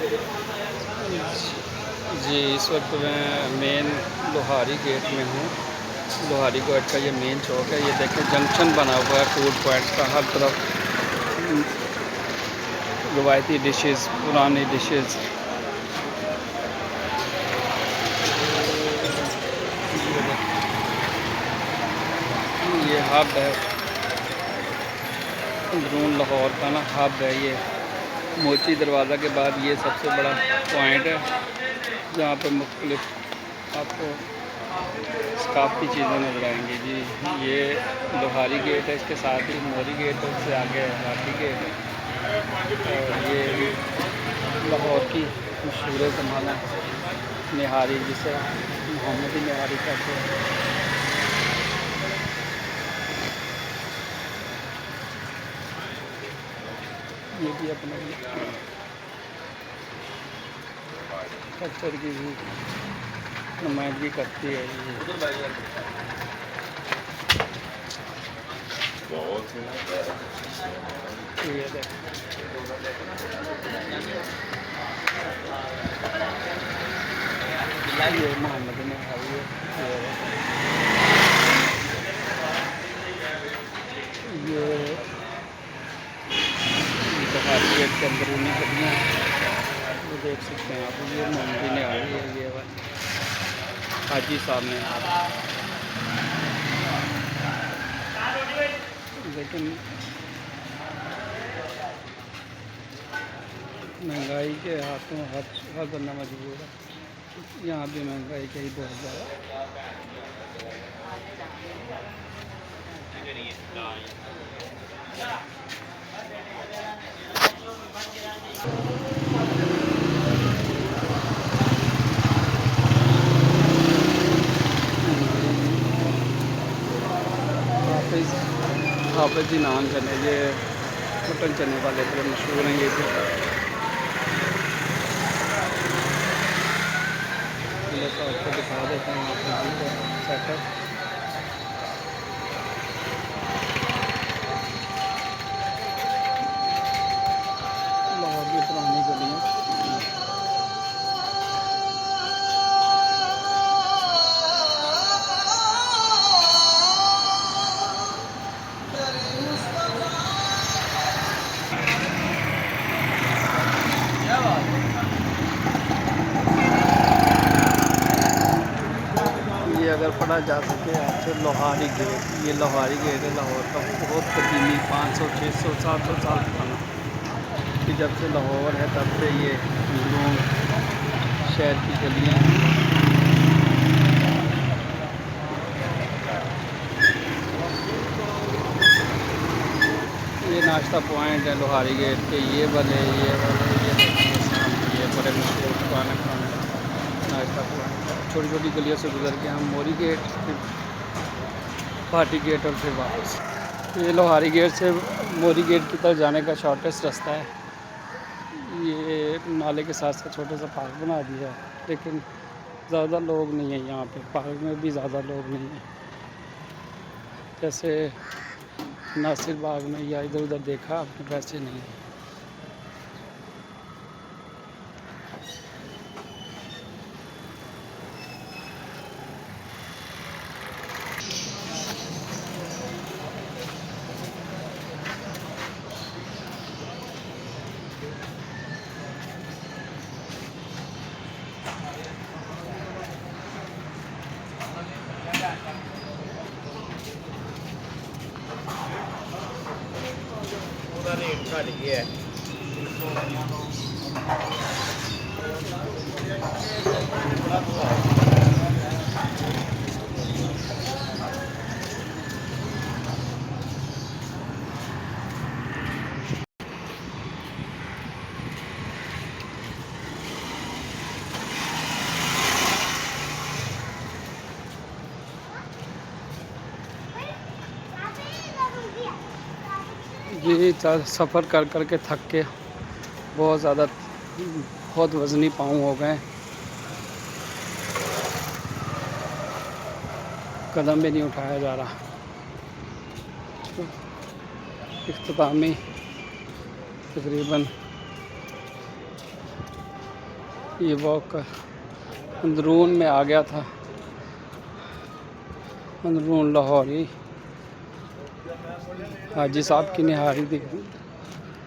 जी, इस वक्त मैं मेन लोहारी गेट में हूँ। लोहारी गेट का ये मेन चौक है। ये देखें जंक्शन बना हुआ है फूड पॉइंट्स का, हर तरफ रवायती डिशेस, पुरानी डिशेस। ये हब है, अंदरून लाहौर का ना हब है ये। मोची दरवाज़ा के बाद ये सबसे बड़ा पॉइंट है जहाँ पे मुख्तलिफ आपको सकाफ़ती चीज़ें नजर आएंगी। जी, ये लोहारी गेट है, इसके साथ ही मोरी गेट है, उससे आगे हाथी गेट है। और ये लाहौर की मशहूर ज़माना निहारी, जिसे मोहम्मदी निहारी कहते हैं। ये भी अपने कल्चर की भी नुमाइंदगी करती है। ये मोहम्मद में ये लोहारी गेट के अंदरूनी गलियाँ वो देख सकते हैं आप। ये मोहम्मदी ने आ रही है, ये हाजी साहब ने आ रहा है। लेकिन महंगाई के हाथों हर बंदा मजबूर है। यहाँ भी महंगाई का ही दौर है। हाफिज़ जी नान चने, ये मटन चने वाले बड़े मशहूर हैं। ये भी तो आपको दिखा देते हैं हाफिज़ जी का सेटअप। लाहौर की पुरानी गलियाँ। ये अगर पढ़ा जा सके आपसे लोहारी गेट, ये लोहारी गेट है लाहौर का, बहुत कदीमी 500, 600, 700 साल पुराना। कि जब से लाहौर है तब से ये अंदरून शहर की गलियाँ हैं। ये नाश्ता पॉइंट है लोहारी गेट के, ये वाले ये देखिए सामने ये बड़े मशहूर पुराने नाश्ता पॉइंट। छोटी छोटी गलियों से गुजर के हम मोरी गेट, फिर पार्टी गेट और फिर वापस। ये लोहारी गेट से मोरी गेट की तरफ जाने का शॉर्टेस्ट रास्ता है। ये नाले के साथ साथ छोटा सा पार्क बना दिया है, लेकिन ज़्यादा लोग नहीं हैं यहाँ पे। पार्क में भी ज़्यादा लोग नहीं हैं, जैसे नासिर बाग में या इधर उधर देखा आपने, वैसे नहीं है। रेट घट गया जी, सफ़र कर कर के थक के बहुत ज़्यादा, बहुत वज़नी पाँव हो गए, कदम भी नहीं उठाया जा रहा। इख्तितामी तकरीबन ये वॉक अंदरून में आ गया था, अंदरून लाहौरी हाजी साहब की निहारी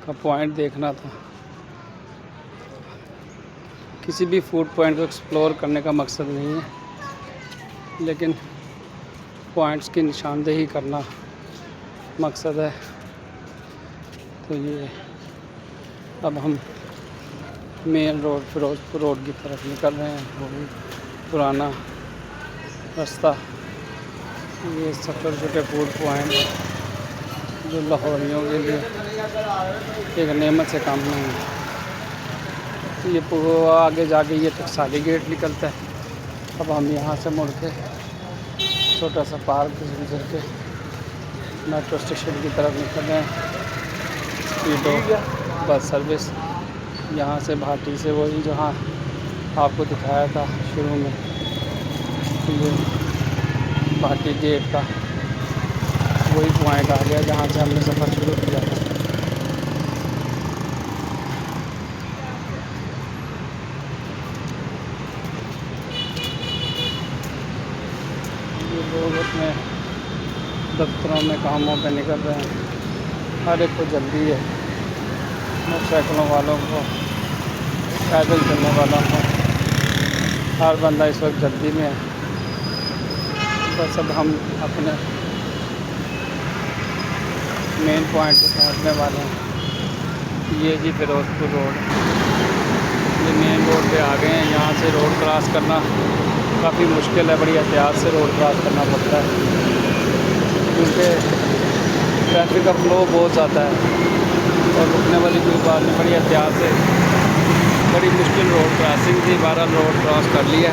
का पॉइंट देखना था। किसी भी फूड पॉइंट को एक्सप्लोर करने का मकसद नहीं है, लेकिन पॉइंट्स की निशानदेही करना मकसद है। तो ये अब हम मेन रोड फिरोजपुर रोड की तरफ निकल रहे हैं। वो भी पुराना रास्ता। ये छोटे छोटे फूड पॉइंट जो लाहौरियों के लिए एक नेमत से कम नहीं है। ये आगे जाके ये टकसाली गेट निकलता है। अब हम यहाँ से मुड़ के छोटा सा पार्क से गुजर के मेट्रो स्टेशन की तरफ निकल रहे हैं। स्पीडो बस सर्विस यहाँ से भाटी से, वही जहाँ आपको दिखाया था शुरू में, ये भाटी गेट का वही पॉइंट आ गया जहाँ से हमने सफ़र शुरू किया था। ये लोग अपने दफ्तरों में कामों पे निकल रहे हैं। हर एक को जल्दी है, मोटरसाइकिलों वालों को, पैदल चलने वालों को, हर बंदा इस वक्त जल्दी में है। बस अब हम अपने मेन पॉइंट पे पहुंचने वाले हैं। ये जी फिरोजपुर रोड, ये मेन रोड पे आ गए हैं। यहाँ से रोड क्रॉस करना काफ़ी मुश्किल है, बड़ी एहतियात से रोड क्रॉस करना पड़ता है क्योंकि ट्रैफिक का फ्लो बहुत ज़्यादा है और रुकने वाली कोई बात नहीं। बड़ी एहतियात से, बड़ी मुश्किल रोड क्रॉसिंग थी, 12 रोड क्रॉस कर लिया।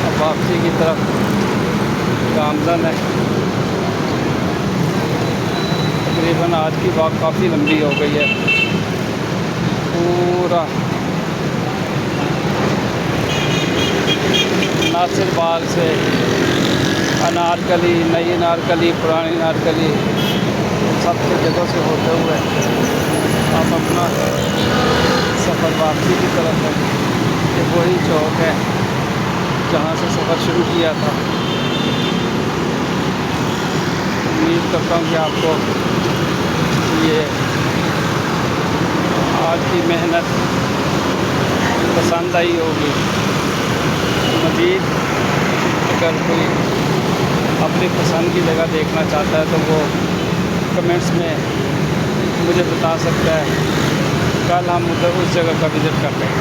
अब वापसी की तरफ गामजन है। तकरीबन आज की वॉक काफ़ी लंबी हो गई है। पूरा नासिर बाग से अनारकली, नई अनारकली, पुरानी अनारकली, सब जगहों से होते हुए हम अपना सफ़र वापसी की तरफ है। ये वही चौक है जहाँ से सफ़र शुरू किया था। उम्मीद करता हूँ कि आपको ये आज की मेहनत पसंद आई होगी। मज़ीद अगर कोई अपनी पसंद की जगह देखना चाहता है तो वो कमेंट्स में मुझे बता सकता है। कल हम उधर उस जगह का विज़िट करते हैं।